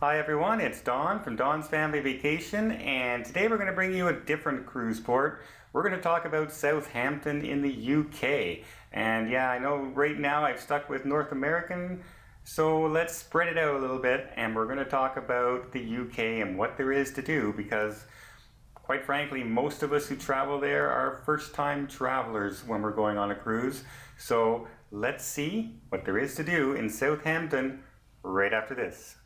Hi everyone, it's Don from Don's Family Vacation, and today we're going to bring you a different cruise port. We're going to talk about Southampton in the UK. And yeah, I know right now I've stuck with North American, so let's spread it out a little bit and we're going to talk about the UK and what there is to do because quite frankly, most of us who travel there are first-time travelers when we're going on a cruise. So let's see what there is to do in Southampton right after this.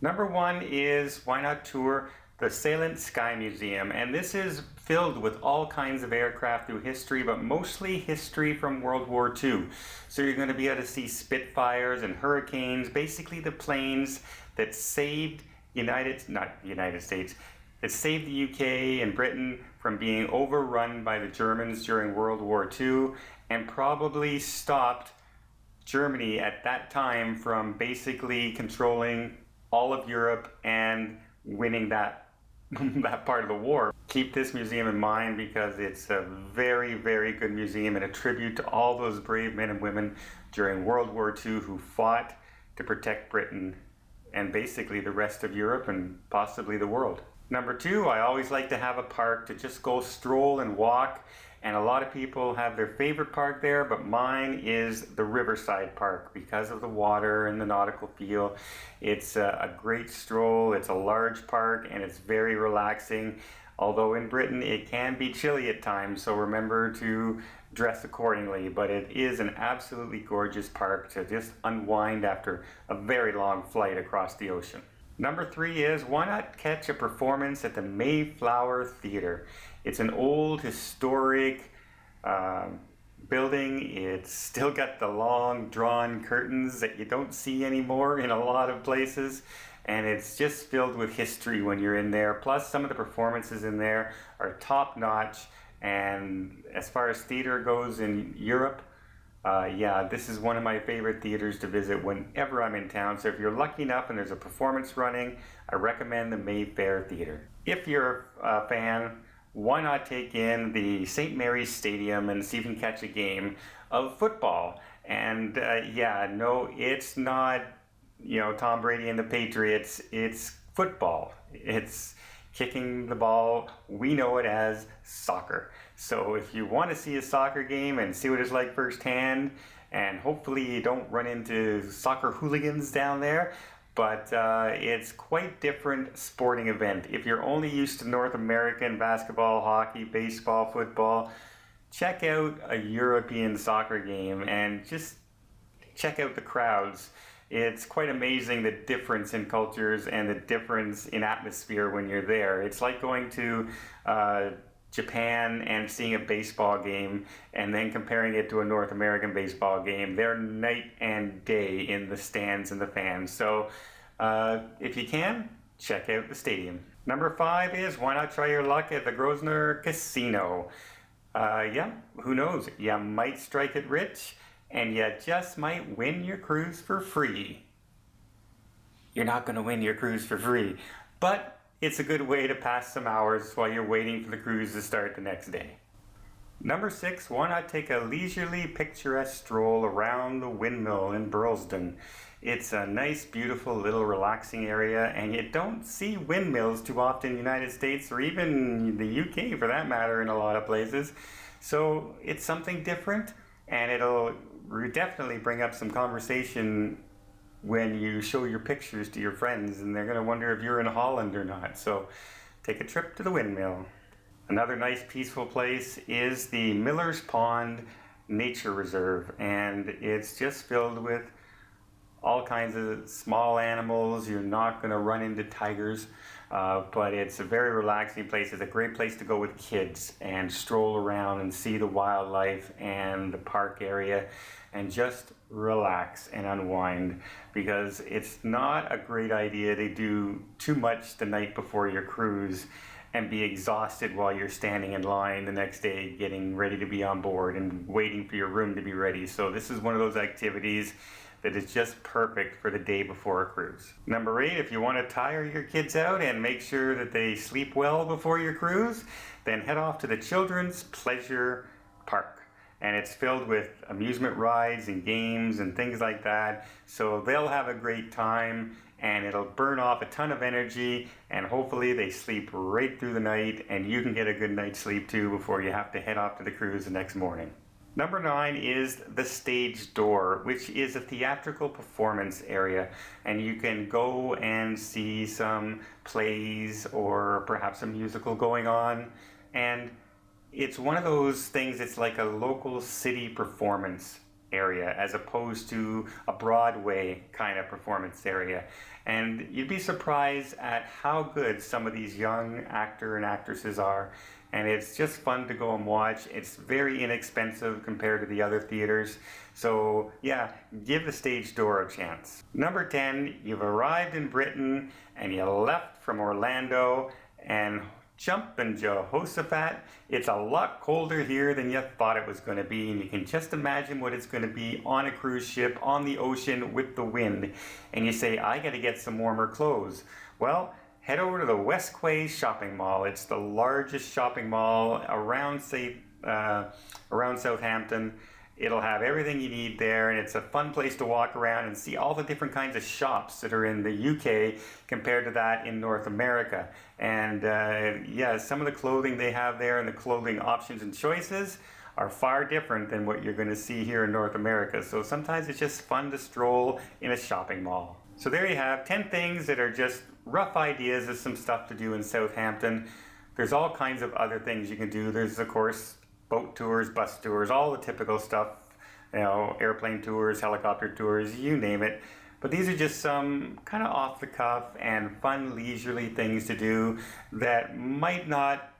Number one is why not tour the Salient Sky Museum, and this is filled with all kinds of aircraft through history, but mostly history from World War II. So you're going to be able to see Spitfires and Hurricanes, basically the planes that saved not the United States, that saved the UK and Britain from being overrun by the Germans during World War II and probably stopped Germany at that time from basically controlling all of Europe and winning that that part of the war. Keep this museum in mind because it's a very, very good museum and a tribute to all those brave men and women during World War II who fought to protect Britain and basically the rest of Europe and possibly the world. Number two, I always like to have a park to just go stroll and walk, and a lot of people have their favorite park there, but mine is the Riverside Park because of the water and the nautical feel. It's a great stroll, it's a large park, and it's very relaxing. Although in Britain it can be chilly at times, so remember to dress accordingly, but it is an absolutely gorgeous park to just unwind after a very long flight across the ocean. Number three is why not catch a performance at the Mayflower Theatre? It's an old historic building. It's still got the long drawn curtains that you don't see anymore in a lot of places, and it's just filled with history when you're in there. Plus some of the performances in there are top notch, and as far as theater goes in Europe, yeah, this is one of my favorite theaters to visit whenever I'm in town. So if you're lucky enough and there's a performance running, I recommend the Mayfair Theatre. If you're a fan, why not take in the St. Mary's Stadium and see if you can catch a game of football? And yeah, no, it's not, Tom Brady and the Patriots. It's football. It's kicking the ball. We know it as soccer. So if you want to see a soccer game and see what it's like firsthand, and hopefully you don't run into soccer hooligans down there, but it's quite different sporting event. If you're only used to North American basketball, hockey, baseball, football, check out a European soccer game and just check out the crowds. It's quite amazing the difference in cultures and the difference in atmosphere when you're there. It's like going to Japan and seeing a baseball game and then comparing it to a North American baseball game. They're night and day in the stands and the fans. So if you can, check out the stadium. Number five is why not try your luck at the Grosvenor Casino? Yeah, who knows? You might strike it rich and you just might win your cruise for free. You're not going to win your cruise for free, but it's a good way to pass some hours while you're waiting for the cruise to start the next day. Number six, why not take a leisurely, picturesque stroll around the Windmill in Burlesdon? It's a nice, beautiful, little relaxing area, and you don't see windmills too often in the United States or even the UK for that matter in a lot of places. So it's something different, and it'll definitely bring up some conversation when you show your pictures to your friends, and they're going to wonder if you're in Holland or not. So take a trip to the Windmill. Another nice peaceful place is the Miller's Pond Nature Reserve, and it's just filled with all kinds of small animals. You're not going to run into tigers, but it's a very relaxing place. It's a great place to go with kids and stroll around and see the wildlife and the park area and just relax and unwind, because it's not a great idea to do too much the night before your cruise and be exhausted while you're standing in line the next day getting ready to be on board and waiting for your room to be ready. So this is one of those activities that is just perfect for the day before a cruise. Number 8, if you want to tire your kids out and make sure that they sleep well before your cruise, then head off to the Children's Pleasure Park. And it's filled with amusement rides and games and things like that. So they'll have a great time and it'll burn off a ton of energy, and hopefully they sleep right through the night and you can get a good night's sleep too before you have to head off to the cruise the next morning. Number 9 is the stage door, which is a theatrical performance area, and you can go and see some plays or perhaps a musical going on. And it's one of those things, it's like a local city performance area as opposed to a Broadway kind of performance area. And you'd be surprised at how good some of these young actor and actresses are. And it's just fun to go and watch. It's very inexpensive compared to the other theaters. So yeah, give the stage door a chance. Number 10, you've arrived in Britain and you left from Orlando, and jumping Jehoshaphat, it's a lot colder here than you thought it was going to be, and you can just imagine what it's going to be on a cruise ship on the ocean with the wind. And you say, I got to get some warmer clothes. Well, head over to the West Quay shopping mall. It's the largest shopping mall around Southampton. It'll have everything you need there, and it's a fun place to walk around and see all the different kinds of shops that are in the UK compared to that in North America. And yeah, some of the clothing they have there and the clothing options and choices are far different than what you're going to see here in North America. So sometimes it's just fun to stroll in a shopping mall. So there you have 10 things that are just rough ideas of some stuff to do in Southampton. There's all kinds of other things you can do. There's, of course, boat tours, bus tours, all the typical stuff, you know, airplane tours, helicopter tours, you name it. But these are just some kind of off the cuff and fun, leisurely things to do that might not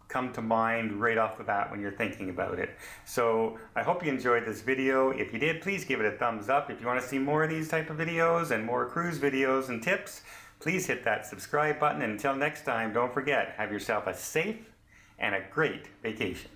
come to mind right off the bat when you're thinking about it. So I hope you enjoyed this video. If you did, please give it a thumbs up. If you want to see more of these type of videos and more cruise videos and tips, please hit that subscribe button. And until next time, don't forget, have yourself a safe and a great vacation.